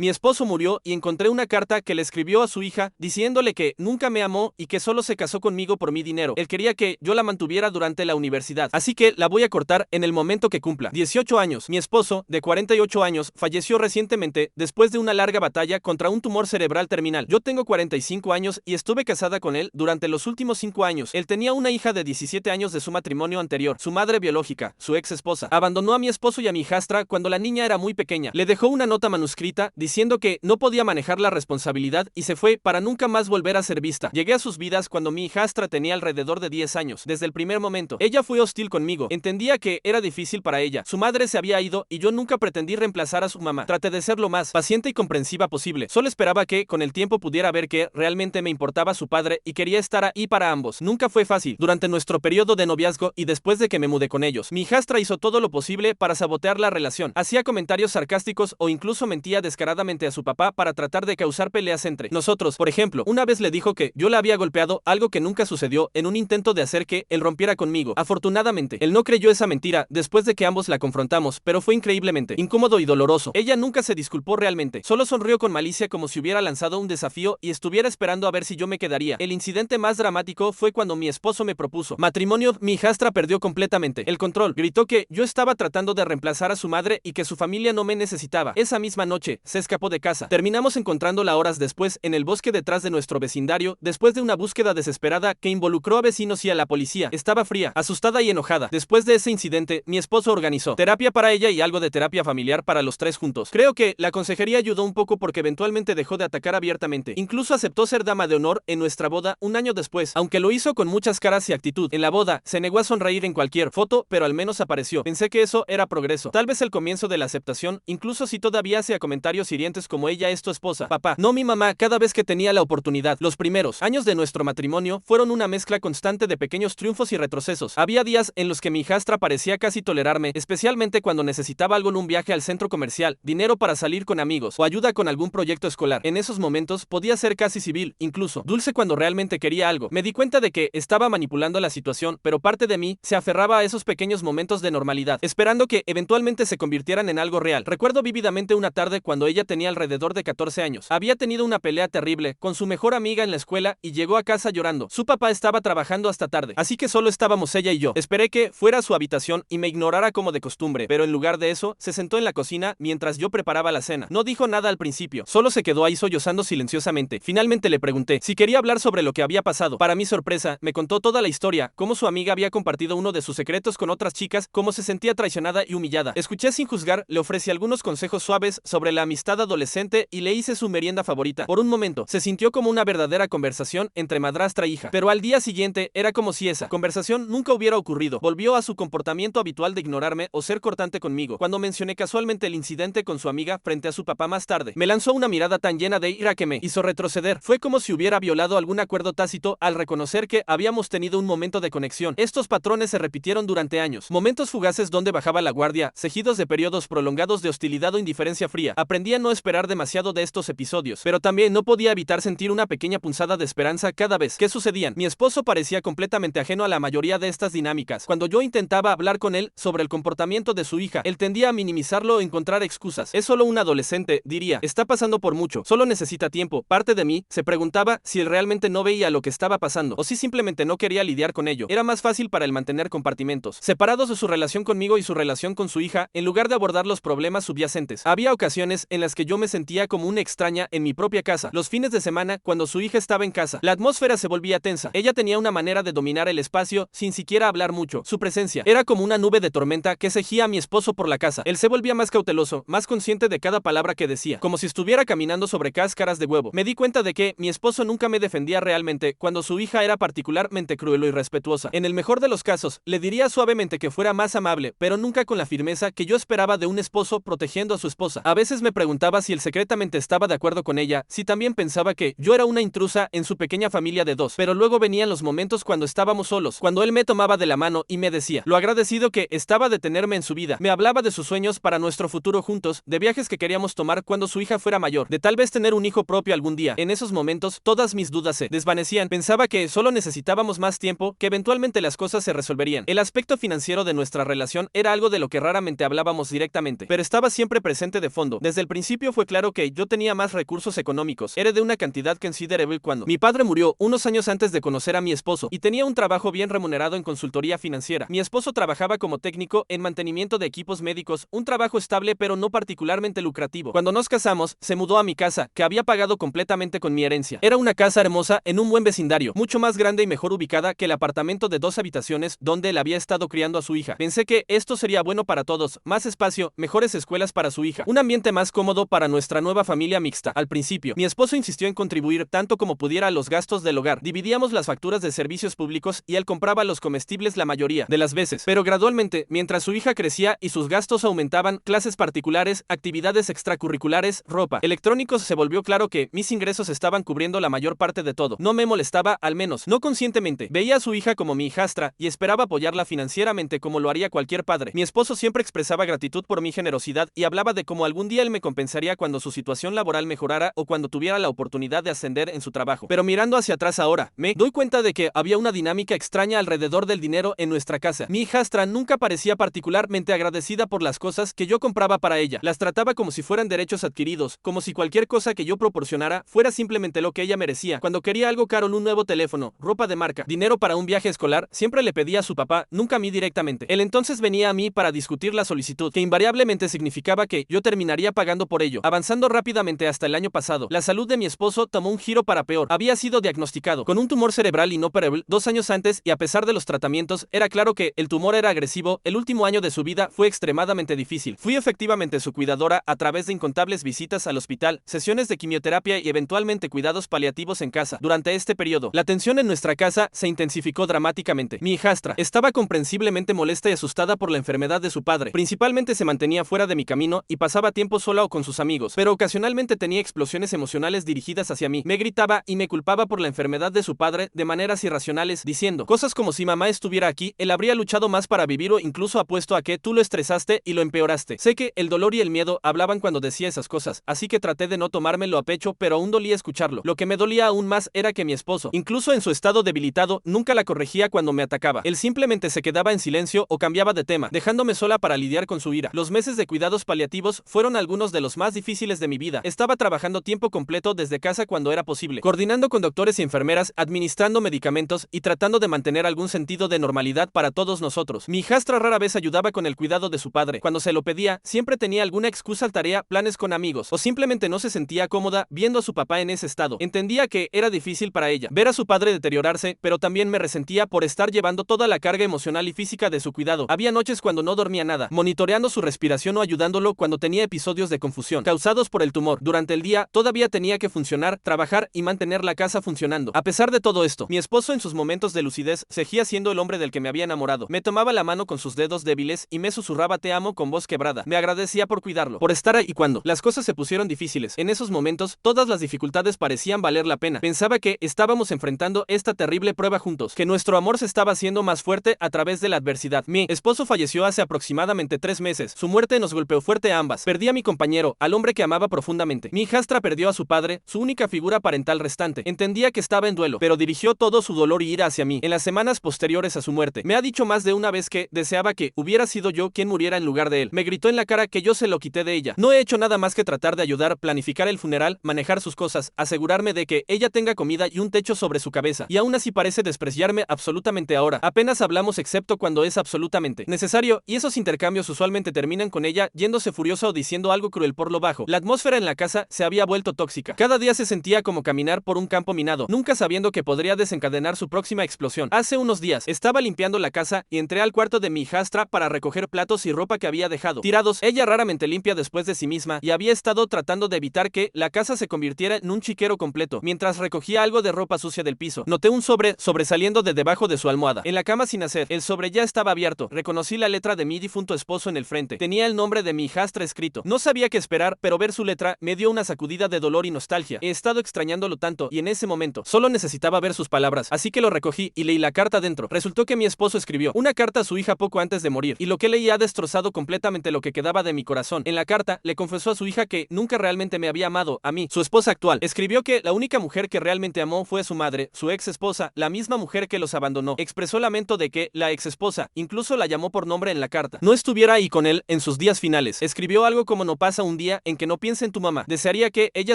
Mi esposo murió y encontré una carta que le escribió a su hija diciéndole que nunca me amó y que solo se casó conmigo por mi dinero. Él quería que yo la mantuviera durante la universidad, así que la voy a cortar en el momento que cumpla 18 años. Mi esposo, de 48 años, falleció recientemente después de una larga batalla contra un tumor cerebral terminal. Yo tengo 45 años y estuve casada con él durante los últimos 5 años. Él tenía una hija de 17 años de su matrimonio anterior. Su madre biológica, su ex esposa, abandonó a mi esposo y a mi hijastra cuando la niña era muy pequeña. Le dejó una nota manuscrita diciendo que no podía manejar la responsabilidad y se fue para nunca más volver a ser vista. Llegué a sus vidas cuando mi hijastra tenía alrededor de 10 años. Desde el primer momento, ella fue hostil conmigo. Entendía que era difícil para ella. Su madre se había ido y yo nunca pretendí reemplazar a su mamá. Traté de ser lo más paciente y comprensiva posible. Solo esperaba que, con el tiempo, pudiera ver que realmente me importaba su padre y quería estar ahí para ambos. Nunca fue fácil durante nuestro periodo de noviazgo y después de que me mudé con ellos. Mi hijastra hizo todo lo posible para sabotear la relación. Hacía comentarios sarcásticos o incluso mentía descaradamente a su papá para tratar de causar peleas entre nosotros. Por ejemplo, una vez le dijo que yo la había golpeado, algo que nunca sucedió, en un intento de hacer que él rompiera conmigo. Afortunadamente, él no creyó esa mentira después de que ambos la confrontamos, pero fue increíblemente incómodo y doloroso. Ella nunca se disculpó realmente, solo sonrió con malicia como si hubiera lanzado un desafío y estuviera esperando a ver si yo me quedaría. El incidente más dramático fue cuando mi esposo me propuso matrimonio. Mi hijastra perdió completamente el control. Gritó que yo estaba tratando de reemplazar a su madre y que su familia no me necesitaba. Esa misma noche, se escapó de casa. Terminamos encontrándola horas después en el bosque detrás de nuestro vecindario, después de una búsqueda desesperada que involucró a vecinos y a la policía. Estaba fría, asustada y enojada. Después de ese incidente, mi esposo organizó terapia para ella y algo de terapia familiar para los tres juntos. Creo que la consejería ayudó un poco porque eventualmente dejó de atacar abiertamente. Incluso aceptó ser dama de honor en nuestra boda un año después, aunque lo hizo con muchas caras y actitud. En la boda, se negó a sonreír en cualquier foto, pero al menos apareció. Pensé que eso era progreso. Tal vez el comienzo de la aceptación, incluso si todavía hacía comentarios hirientes como ella es tu esposa, papá, no mi mamá, cada vez que tenía la oportunidad. Los primeros años de nuestro matrimonio fueron una mezcla constante de pequeños triunfos y retrocesos. Había días en los que mi hijastra parecía casi tolerarme, especialmente cuando necesitaba algo en un viaje al centro comercial, dinero para salir con amigos o ayuda con algún proyecto escolar. En esos momentos podía ser casi civil, incluso dulce cuando realmente quería algo. Me di cuenta de que estaba manipulando la situación, pero parte de mí se aferraba a esos pequeños momentos de normalidad, esperando que eventualmente se convirtieran en algo real. Recuerdo vívidamente una tarde cuando ella tenía alrededor de 14 años. Había tenido una pelea terrible con su mejor amiga en la escuela y llegó a casa llorando. Su papá estaba trabajando hasta tarde, así que solo estábamos ella y yo. Esperé que fuera a su habitación y me ignorara como de costumbre, pero en lugar de eso, se sentó en la cocina mientras yo preparaba la cena. No dijo nada al principio, solo se quedó ahí sollozando silenciosamente. Finalmente le pregunté si quería hablar sobre lo que había pasado. Para mi sorpresa, me contó toda la historia, cómo su amiga había compartido uno de sus secretos con otras chicas, cómo se sentía traicionada y humillada. Escuché sin juzgar, le ofrecí algunos consejos suaves sobre la amistad adolescente y le hice su merienda favorita. Por un momento, se sintió como una verdadera conversación entre madrastra e hija, pero al día siguiente era como si esa conversación nunca hubiera ocurrido. Volvió a su comportamiento habitual de ignorarme o ser cortante conmigo. Cuando mencioné casualmente el incidente con su amiga frente a su papá más tarde, me lanzó una mirada tan llena de ira que me hizo retroceder. Fue como si hubiera violado algún acuerdo tácito al reconocer que habíamos tenido un momento de conexión. Estos patrones se repitieron durante años. Momentos fugaces donde bajaba la guardia, seguidos de periodos prolongados de hostilidad o indiferencia fría. Aprendí a no esperar demasiado de estos episodios, pero también no podía evitar sentir una pequeña punzada de esperanza cada vez que sucedían. Mi esposo parecía completamente ajeno a la mayoría de estas dinámicas. Cuando yo intentaba hablar con él sobre el comportamiento de su hija, él tendía a minimizarlo o encontrar excusas. Es solo un adolescente, diría. Está pasando por mucho. Solo necesita tiempo. Parte de mí se preguntaba si él realmente no veía lo que estaba pasando o si simplemente no quería lidiar con ello. Era más fácil para él mantener compartimentos separados de su relación conmigo y su relación con su hija, en lugar de abordar los problemas subyacentes. Había ocasiones en las que yo me sentía como una extraña en mi propia casa. Los fines de semana, cuando su hija estaba en casa, la atmósfera se volvía tensa. Ella tenía una manera de dominar el espacio sin siquiera hablar mucho. Su presencia era como una nube de tormenta que seguía a mi esposo por la casa. Él se volvía más cauteloso, más consciente de cada palabra que decía, como si estuviera caminando sobre cáscaras de huevo. Me di cuenta de que mi esposo nunca me defendía realmente cuando su hija era particularmente cruel o irrespetuosa. En el mejor de los casos, le diría suavemente que fuera más amable, pero nunca con la firmeza que yo esperaba de un esposo protegiendo a su esposa. A veces me preguntaba si él secretamente estaba de acuerdo con ella, si también pensaba que yo era una intrusa en su pequeña familia de dos. Pero luego venían los momentos cuando estábamos solos, cuando él me tomaba de la mano y me decía lo agradecido que estaba de tenerme en su vida. Me hablaba de sus sueños para nuestro futuro juntos, de viajes que queríamos tomar cuando su hija fuera mayor, de tal vez tener un hijo propio algún día. En esos momentos, todas mis dudas se desvanecían. Pensaba que solo necesitábamos más tiempo, que eventualmente las cosas se resolverían. El aspecto financiero de nuestra relación era algo de lo que raramente hablábamos directamente, pero estaba siempre presente de fondo. Desde el principio principio fue claro que yo tenía más recursos económicos, heredé una cantidad considerable cuando mi padre murió unos años antes de conocer a mi esposo y tenía un trabajo bien remunerado en consultoría financiera. Mi esposo trabajaba como técnico en mantenimiento de equipos médicos, un trabajo estable pero no particularmente lucrativo. Cuando nos casamos, se mudó a mi casa, que había pagado completamente con mi herencia. Era una casa hermosa en un buen vecindario, mucho más grande y mejor ubicada que el apartamento de 2 habitaciones donde él había estado criando a su hija. Pensé que esto sería bueno para todos, más espacio, mejores escuelas para su hija, un ambiente más cómodo para nuestra nueva familia mixta. Al principio, mi esposo insistió en contribuir tanto como pudiera a los gastos del hogar. Dividíamos las facturas de servicios públicos y él compraba los comestibles la mayoría de las veces. Pero gradualmente, mientras su hija crecía y sus gastos aumentaban, clases particulares, actividades extracurriculares, ropa, electrónicos, se volvió claro que mis ingresos estaban cubriendo la mayor parte de todo. No me molestaba, al menos no conscientemente. Veía a su hija como mi hijastra y esperaba apoyarla financieramente como lo haría cualquier padre. Mi esposo siempre expresaba gratitud por mi generosidad y hablaba de cómo algún día él me compensaría cuando su situación laboral mejorara o cuando tuviera la oportunidad de ascender en su trabajo. Pero mirando hacia atrás ahora, me doy cuenta de que había una dinámica extraña alrededor del dinero en nuestra casa. Mi hijastra nunca parecía particularmente agradecida por las cosas que yo compraba para ella. Las trataba como si fueran derechos adquiridos, como si cualquier cosa que yo proporcionara fuera simplemente lo que ella merecía. Cuando quería algo caro, un nuevo teléfono, ropa de marca, dinero para un viaje escolar, siempre le pedía a su papá, nunca a mí directamente. Él entonces venía a mí para discutir la solicitud, que invariablemente significaba que yo terminaría pagando por ello. Avanzando rápidamente hasta el año pasado, la salud de mi esposo tomó un giro para peor. Había sido diagnosticado con un tumor cerebral inoperable 2 años antes y a pesar de los tratamientos, era claro que el tumor era agresivo. El último año de su vida fue extremadamente difícil. Fui efectivamente su cuidadora a través de incontables visitas al hospital, sesiones de quimioterapia y eventualmente cuidados paliativos en casa. Durante este periodo, la tensión en nuestra casa se intensificó dramáticamente. Mi hijastra estaba comprensiblemente molesta y asustada por la enfermedad de su padre. Principalmente se mantenía fuera de mi camino y pasaba tiempo sola o con sus amigos, pero ocasionalmente tenía explosiones emocionales dirigidas hacia mí. Me gritaba y me culpaba por la enfermedad de su padre de maneras irracionales, diciendo cosas como si mamá estuviera aquí, él habría luchado más para vivir o incluso apuesto a que tú lo estresaste y lo empeoraste. Sé que el dolor y el miedo hablaban cuando decía esas cosas, así que traté de no tomármelo a pecho, pero aún dolía escucharlo. Lo que me dolía aún más era que mi esposo, incluso en su estado debilitado, nunca la corregía cuando me atacaba. Él simplemente se quedaba en silencio o cambiaba de tema, dejándome sola para lidiar con su ira. Los meses de cuidados paliativos fueron algunos de los más difíciles de mi vida. Estaba trabajando tiempo completo desde casa cuando era posible, coordinando con doctores y enfermeras, administrando medicamentos y tratando de mantener algún sentido de normalidad para todos nosotros. Mi hijastra rara vez ayudaba con el cuidado de su padre. Cuando se lo pedía, siempre tenía alguna excusa, tarea, planes con amigos, o simplemente no se sentía cómoda viendo a su papá en ese estado. Entendía que era difícil para ella ver a su padre deteriorarse, pero también me resentía por estar llevando toda la carga emocional y física de su cuidado. Había noches cuando no dormía nada, monitoreando su respiración o ayudándolo cuando tenía episodios de confusión causados por el tumor. Durante el día, todavía tenía que funcionar, trabajar y mantener la casa funcionando. A pesar de todo esto, mi esposo en sus momentos de lucidez seguía siendo el hombre del que me había enamorado. Me tomaba la mano con sus dedos débiles y me susurraba te amo con voz quebrada. Me agradecía por cuidarlo, por estar ahí cuando las cosas se pusieron difíciles. En esos momentos, todas las dificultades parecían valer la pena. Pensaba que estábamos enfrentando esta terrible prueba juntos, que nuestro amor se estaba haciendo más fuerte a través de la adversidad. Mi esposo falleció hace aproximadamente 3 meses. Su muerte nos golpeó fuerte a ambas. Perdí a mi compañero, al hombre que amaba profundamente. Mi hijastra perdió a su padre, su única figura parental restante. Entendía que estaba en duelo, pero dirigió todo su dolor y ira hacia mí. En las semanas posteriores a su muerte, me ha dicho más de una vez que deseaba que hubiera sido yo quien muriera en lugar de él. Me gritó en la cara que yo se lo quité de ella. No he hecho nada más que tratar de ayudar, planificar el funeral, manejar sus cosas, asegurarme de que ella tenga comida y un techo sobre su cabeza. Y aún así parece despreciarme absolutamente ahora. Apenas hablamos excepto cuando es absolutamente necesario, y esos intercambios usualmente terminan con ella yéndose furiosa o diciendo algo cruel por lo bajo. La atmósfera en la casa se había vuelto tóxica. Cada día se sentía como caminar por un campo minado, nunca sabiendo que podría desencadenar su próxima explosión. Hace unos días estaba limpiando la casa y entré al cuarto de mi hijastra para recoger platos y ropa que había dejado tirados. Ella raramente limpia después de sí misma y había estado tratando de evitar que la casa se convirtiera en un chiquero completo. Mientras recogía algo de ropa sucia del piso, noté un sobre sobresaliendo de debajo de su almohada. En la cama sin hacer, el sobre ya estaba abierto. Reconocí la letra de mi difunto esposo en el frente. Tenía el nombre de mi hijastra escrito. No sabía qué esperar, pero ver su letra me dio una sacudida de dolor y nostalgia. He estado extrañándolo tanto y en ese momento solo necesitaba ver sus palabras, así que lo recogí y leí la carta dentro. Resultó que mi esposo escribió una carta a su hija poco antes de morir, y lo que leí ha destrozado completamente lo que quedaba de mi corazón. En la carta le confesó a su hija que nunca realmente me había amado a mí, su esposa actual. Escribió que la única mujer que realmente amó fue su madre, su ex esposa, la misma mujer que los abandonó. Expresó lamento de que la ex esposa, incluso la llamó por nombre en la carta, no estuviera ahí con él en sus días finales. Escribió algo como no pasa un un día en que no piense en tu mamá. Desearía que ella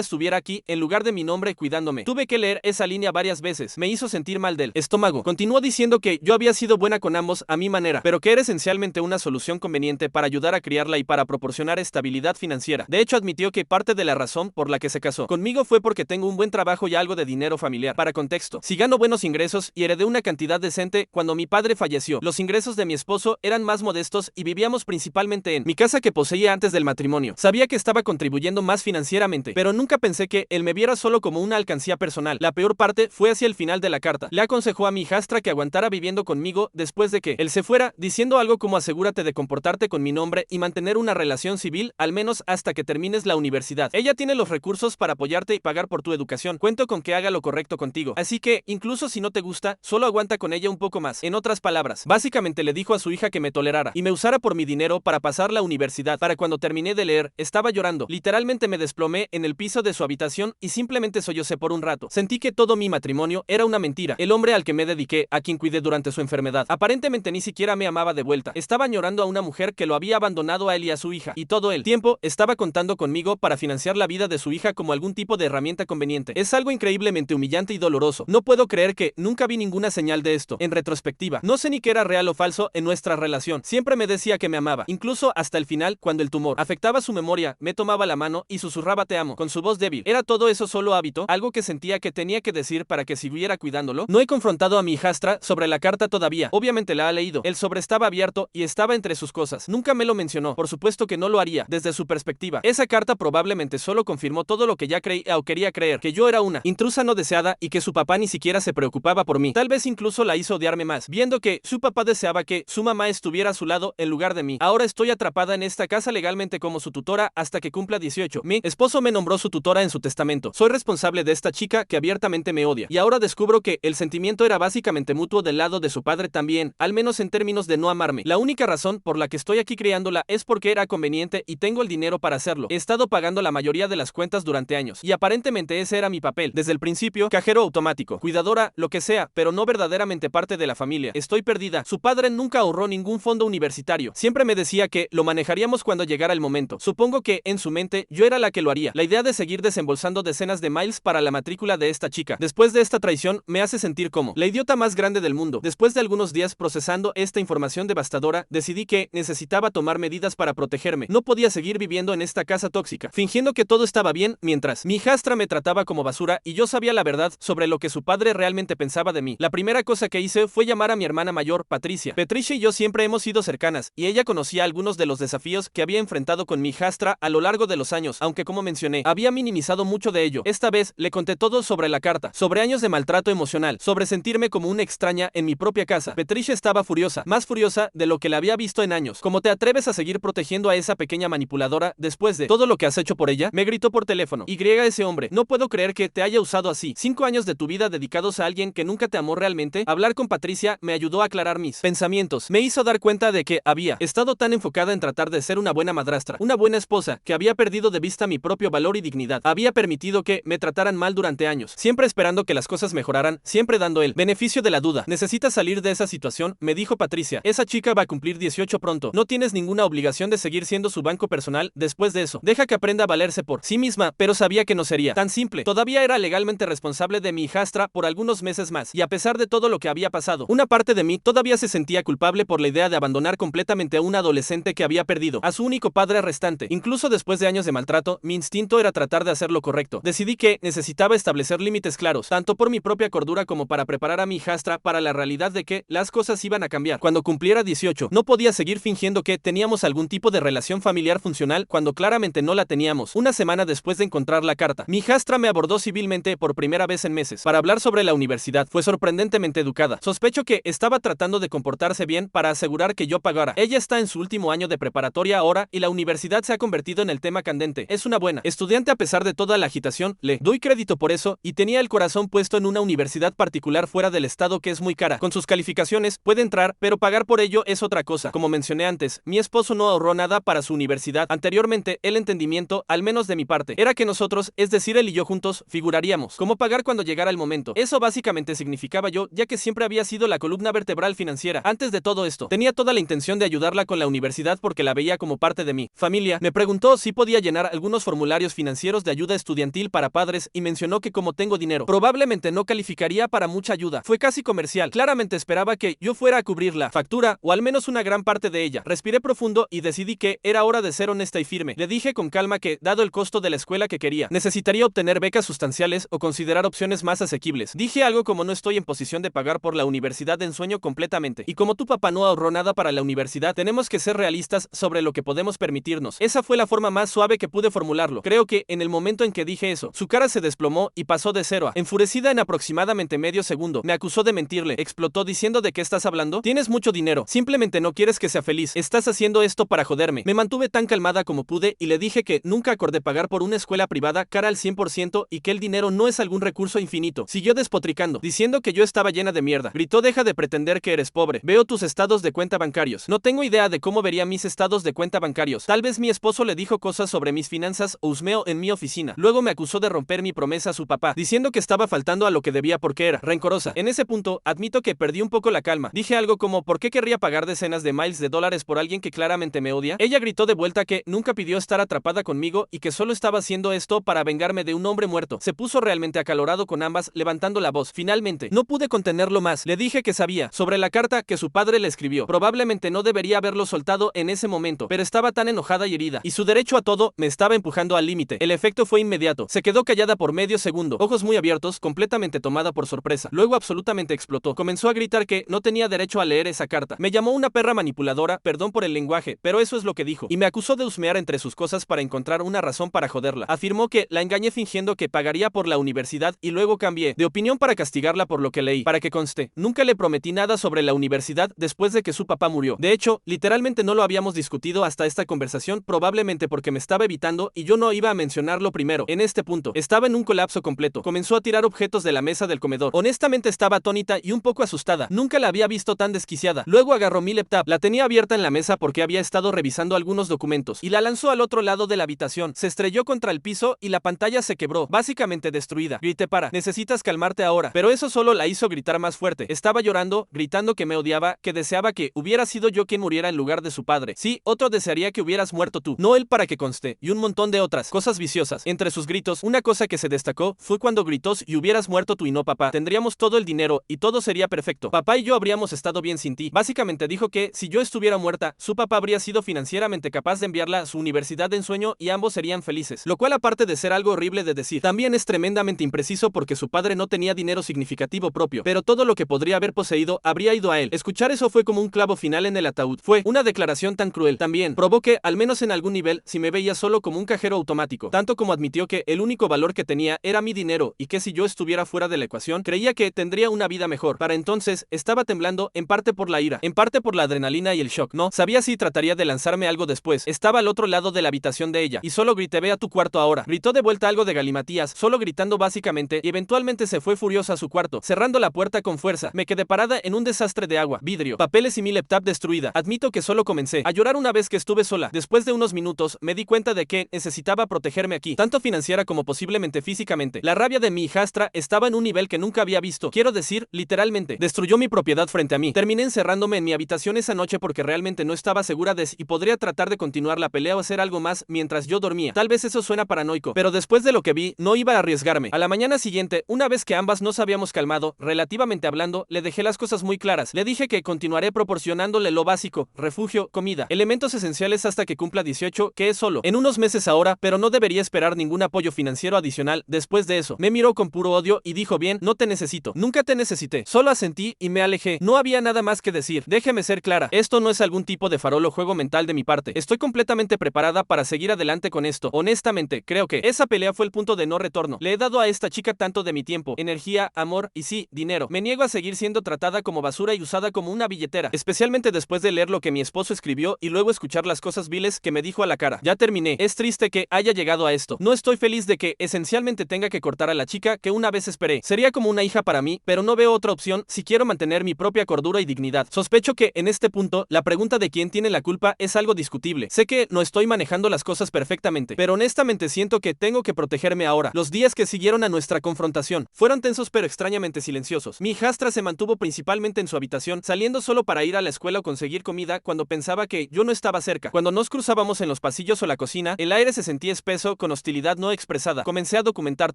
estuviera aquí en lugar de mi nombre cuidándome. Tuve que leer esa línea varias veces. Me hizo sentir mal del estómago. Continuó diciendo que yo había sido buena con ambos a mi manera, pero que era esencialmente una solución conveniente para ayudar a criarla y para proporcionar estabilidad financiera. De hecho, admitió que parte de la razón por la que se casó conmigo fue porque tengo un buen trabajo y algo de dinero familiar. Para contexto, si gano buenos ingresos y heredé una cantidad decente cuando mi padre falleció, los ingresos de mi esposo eran más modestos y vivíamos principalmente en mi casa que poseía antes del matrimonio. Sabía que estaba contribuyendo más financieramente, pero nunca pensé que él me viera solo como una alcancía personal. La peor parte fue hacia el final de la carta. Le aconsejó a mi hijastra que aguantara viviendo conmigo después de que él se fuera, diciendo algo como: asegúrate de comportarte con mi nombre y mantener una relación civil al menos hasta que termines la universidad. Ella tiene los recursos para apoyarte y pagar por tu educación. Cuento con que haga lo correcto contigo. Así que, incluso si no te gusta, solo aguanta con ella un poco más. En otras palabras, básicamente le dijo a su hija que me tolerara y me usara por mi dinero para pasar la universidad. Para cuando terminé de leer, estaba llorando. Literalmente me desplomé en el piso de su habitación y simplemente sollocé por un rato. Sentí que todo mi matrimonio era una mentira. El hombre al que me dediqué, a quien cuidé durante su enfermedad, aparentemente ni siquiera me amaba de vuelta. Estaba añorando a una mujer que lo había abandonado a él y a su hija, y todo el tiempo estaba contando conmigo para financiar la vida de su hija como algún tipo de herramienta conveniente. Es algo increíblemente humillante y doloroso. No puedo creer que nunca vi ninguna señal de esto. En retrospectiva, no sé ni qué era real o falso en nuestra relación. Siempre me decía que me amaba, incluso hasta el final, cuando el tumor afectaba su memoria, me tomaba la mano y susurraba te amo, con su voz débil. ¿Era todo eso solo hábito? ¿Algo que sentía que tenía que decir para que siguiera cuidándolo? No he confrontado a mi hijastra sobre la carta todavía. Obviamente la ha leído. El sobre estaba abierto y estaba entre sus cosas. Nunca me lo mencionó. Por supuesto que no lo haría, desde su perspectiva. Esa carta probablemente solo confirmó todo lo que ya creía o quería creer, que yo era una intrusa no deseada y que su papá ni siquiera se preocupaba por mí. Tal vez incluso la hizo odiarme más, viendo que su papá deseaba que su mamá estuviera a su lado en lugar de mí. Ahora estoy atrapada en esta casa legalmente como su tutora hasta que cumpla 18. Mi esposo me nombró su tutora en su testamento. Soy responsable de esta chica que abiertamente me odia. Y ahora descubro que el sentimiento era básicamente mutuo del lado de su padre también, al menos en términos de no amarme. La única razón por la que estoy aquí criándola es porque era conveniente y tengo el dinero para hacerlo. He estado pagando la mayoría de las cuentas durante años, y aparentemente ese era mi papel. Desde el principio, cajero automático, cuidadora, lo que sea, pero no verdaderamente parte de la familia. Estoy perdida. Su padre nunca ahorró ningún fondo universitario. Siempre me decía que lo manejaríamos cuando llegara el momento. Supongo que, en su mente, yo era la que lo haría. La idea de seguir desembolsando decenas de miles para la matrícula de esta chica, después de esta traición, me hace sentir como la idiota más grande del mundo. Después de algunos días procesando esta información devastadora, decidí que necesitaba tomar medidas para protegerme. No podía seguir viviendo en esta casa tóxica, fingiendo que todo estaba bien, mientras mi hijastra me trataba como basura y yo sabía la verdad sobre lo que su padre realmente pensaba de mí. La primera cosa que hice fue llamar a mi hermana mayor, Patricia. Patricia y yo siempre hemos sido cercanas, y ella conocía algunos de los desafíos que había enfrentado con mi hijastra a lo largo de los años, aunque como mencioné, había minimizado mucho de ello. Esta vez le conté todo sobre la carta, sobre años de maltrato emocional, sobre sentirme como una extraña en mi propia casa. Patricia estaba furiosa, más furiosa de lo que la había visto en años. ¿Cómo te atreves a seguir protegiendo a esa pequeña manipuladora después de todo lo que has hecho por ella? Me gritó por teléfono. Ese hombre, no puedo creer que te haya usado así. 5 años de tu vida dedicados a alguien que nunca te amó realmente. Hablar con Patricia me ayudó a aclarar mis pensamientos. Me hizo dar cuenta de que había estado tan enfocada en tratar de ser una buena madrastra, una buena esposa, que había perdido de vista mi propio valor y dignidad. Había permitido que me trataran mal durante años, siempre esperando que las cosas mejoraran, siempre dando el beneficio de la duda. Necesitas salir de esa situación, me dijo Patricia. Esa chica va a cumplir 18 pronto. No tienes ninguna obligación de seguir siendo su banco personal después de eso. Deja que aprenda a valerse por sí misma, pero sabía que no sería tan simple. Todavía era legalmente responsable de mi hijastra por algunos meses más, y a pesar de todo lo que había pasado, una parte de mí todavía se sentía culpable por la idea de abandonar completamente a una adolescente que había perdido a su único padre restante. Incluso después de años de maltrato, mi instinto era tratar de hacer lo correcto. Decidí que necesitaba establecer límites claros, tanto por mi propia cordura como para preparar a mi hijastra para la realidad de que las cosas iban a cambiar. Cuando cumpliera 18, no podía seguir fingiendo que teníamos algún tipo de relación familiar funcional cuando claramente no la teníamos. Una semana después de encontrar la carta, mi hijastra me abordó civilmente por primera vez en meses para hablar sobre la universidad. Fue sorprendentemente educada. Sospecho que estaba tratando de comportarse bien para asegurar que yo pagara. Ella está en su último año de preparatoria ahora y la universidad se ha convertido en el tema candente. Es una buena estudiante a pesar de toda la agitación. Le doy crédito por eso, y tenía el corazón puesto en una universidad particular fuera del estado que es muy cara. Con sus calificaciones puede entrar, pero pagar por ello es otra cosa. Como mencioné antes, mi esposo no ahorró nada para su universidad. Anteriormente, el entendimiento, al menos de mi parte, era que nosotros, es decir, él y yo juntos, figuraríamos cómo pagar cuando llegara el momento. Eso básicamente significaba yo, ya que siempre había sido la columna vertebral financiera. Antes de todo esto, tenía toda la intención de ayudarla con la universidad porque la veía como parte de mi familia. Me pregunté preguntó si podía llenar algunos formularios financieros de ayuda estudiantil para padres y mencionó que como tengo dinero, probablemente no calificaría para mucha ayuda. Fue casi comercial. Claramente esperaba que yo fuera a cubrir la factura o al menos una gran parte de ella. Respiré profundo y decidí que era hora de ser honesta y firme. Le dije con calma que, dado el costo de la escuela que quería, necesitaría obtener becas sustanciales o considerar opciones más asequibles. Dije algo como no estoy en posición de pagar por la universidad de ensueño completamente. Y como tu papá no ahorró nada para la universidad, tenemos que ser realistas sobre lo que podemos permitirnos. Esa fue la forma más suave que pude formularlo. Creo que, en el momento en que dije eso, su cara se desplomó y pasó de 0 a enfurecida en aproximadamente medio segundo. Me acusó de mentirle. Explotó diciendo ¿de qué estás hablando? Tienes mucho dinero. Simplemente no quieres que sea feliz. Estás haciendo esto para joderme. Me mantuve tan calmada como pude y le dije que nunca acordé pagar por una escuela privada cara al 100% y que el dinero no es algún recurso infinito. Siguió despotricando, diciendo que yo estaba llena de mierda. Gritó deja de pretender que eres pobre. Veo tus estados de cuenta bancarios. No tengo idea de cómo vería mis estados de cuenta bancarios. Tal vez mi esposo le dijo cosas sobre mis finanzas o husmeo en mi oficina. Luego me acusó de romper mi promesa a su papá, diciendo que estaba faltando a lo que debía porque era rencorosa. En ese punto, admito que perdí un poco la calma. Dije algo como ¿por qué querría pagar decenas de miles de dólares por alguien que claramente me odia? Ella gritó de vuelta que nunca pidió estar atrapada conmigo y que solo estaba haciendo esto para vengarme de un hombre muerto. Se puso realmente acalorado con ambas, levantando la voz. Finalmente, no pude contenerlo más. Le dije que sabía sobre la carta que su padre le escribió. Probablemente no debería haberlo soltado en ese momento, pero estaba tan enojada y herida, y su derecho a todo me estaba empujando al límite. El efecto fue inmediato. Se quedó callada por medio segundo, ojos muy abiertos, completamente tomada por sorpresa. Luego absolutamente explotó. Comenzó a gritar que no tenía derecho a leer esa carta. Me llamó una perra manipuladora, perdón por el lenguaje, pero eso es lo que dijo, y me acusó de husmear entre sus cosas para encontrar una razón para joderla. Afirmó que la engañé fingiendo que pagaría por la universidad y luego cambié de opinión para castigarla por lo que leí. Para que conste, nunca le prometí nada sobre la universidad después de que su papá murió. De hecho, literalmente no lo habíamos discutido hasta esta conversación, probablemente porque me estaba evitando y yo no iba a mencionarlo primero. En este punto, estaba en un colapso completo. Comenzó a tirar objetos de la mesa del comedor. Honestamente estaba atónita y un poco asustada. Nunca la había visto tan desquiciada. Luego agarró mi laptop, la tenía abierta en la mesa porque había estado revisando algunos documentos, y la lanzó al otro lado de la habitación. Se estrelló contra el piso y la pantalla se quebró, básicamente destruida. Grité necesitas calmarte ahora, pero eso solo la hizo gritar más fuerte. Estaba llorando, gritando que me odiaba, que deseaba que hubiera sido yo quien muriera en lugar de su padre. Sí, otro desearía que hubieras muerto tú, no él para que conste, y un montón de otras cosas viciosas. Entre sus gritos, una cosa que se destacó fue cuando gritó y hubieras muerto tú y no papá. Tendríamos todo el dinero y todo sería perfecto. Papá y yo habríamos estado bien sin ti. Básicamente dijo que si yo estuviera muerta, su papá habría sido financieramente capaz de enviarla a su universidad de ensueño y ambos serían felices. Lo cual, aparte de ser algo horrible de decir, también es tremendamente impreciso porque su padre no tenía dinero significativo propio, pero todo lo que podría haber poseído habría ido a él. Escuchar eso fue como un clavo final en el ataúd. Fue una declaración tan cruel. También probó que, al menos en algún nivel, si me veía solo como un cajero automático, tanto como admitió que el único valor que tenía era mi dinero y que si yo estuviera fuera de la ecuación, creía que tendría una vida mejor. Para entonces, estaba temblando, en parte por la ira, en parte por la adrenalina y el shock. No sabía si trataría de lanzarme algo después. Estaba al otro lado de la habitación de ella, y solo grité ve a tu cuarto ahora. Gritó de vuelta algo de galimatías, solo gritando básicamente, y eventualmente se fue furiosa a su cuarto, cerrando la puerta con fuerza. Me quedé parada en un desastre de agua, vidrio, papeles y mi laptop destruida. Admito que solo comencé a llorar una vez que estuve sola. Después de unos minutos, me di cuenta de que necesitaba protegerme aquí, tanto financiera como posiblemente físicamente. La rabia de mi hijastra estaba en un nivel que nunca había visto. Quiero decir, literalmente, destruyó mi propiedad frente a mí. Terminé encerrándome en mi habitación esa noche porque realmente no estaba segura de si podría tratar de continuar la pelea o hacer algo más mientras yo dormía. Tal vez eso suena paranoico, pero después de lo que vi, no iba a arriesgarme. A la mañana siguiente, una vez que ambas nos habíamos calmado, relativamente hablando, le dejé las cosas muy claras. Le dije que continuaré proporcionándole lo básico, refugio, comida, elementos esenciales hasta que cumpla 18, que es solo en unos meses ahora, pero no debería esperar ningún apoyo financiero adicional después de eso. Me miró con puro odio y dijo bien, no te necesito. Nunca te necesité. Solo asentí y me alejé. No había nada más que decir. Déjeme ser clara. Esto no es algún tipo de farol o juego mental de mi parte. Estoy completamente preparada para seguir adelante con esto. Honestamente, creo que esa pelea fue el punto de no retorno. Le he dado a esta chica tanto de mi tiempo, energía, amor y sí, dinero. Me niego a seguir siendo tratada como basura y usada como una billetera, especialmente después de leer lo que mi esposo escribió y luego escuchar las cosas viles que me dijo a la cara. Ya terminé. Es triste que haya llegado a esto. No estoy feliz de que esencialmente tenga que cortar a la chica que una vez esperé. Sería como una hija para mí, pero no veo otra opción si quiero mantener mi propia cordura y dignidad. Sospecho que en este punto la pregunta de quién tiene la culpa es algo discutible. Sé que no estoy manejando las cosas perfectamente, pero honestamente siento que tengo que protegerme ahora. Los días que siguieron a nuestra confrontación fueron tensos pero extrañamente silenciosos. Mi hijastra se mantuvo principalmente en su habitación, saliendo solo para ir a la escuela o conseguir comida cuando pensaba que yo no estaba cerca. Cuando nos cruzábamos en los los pasillos o la cocina, el aire se sentía espeso con hostilidad no expresada. Comencé a documentar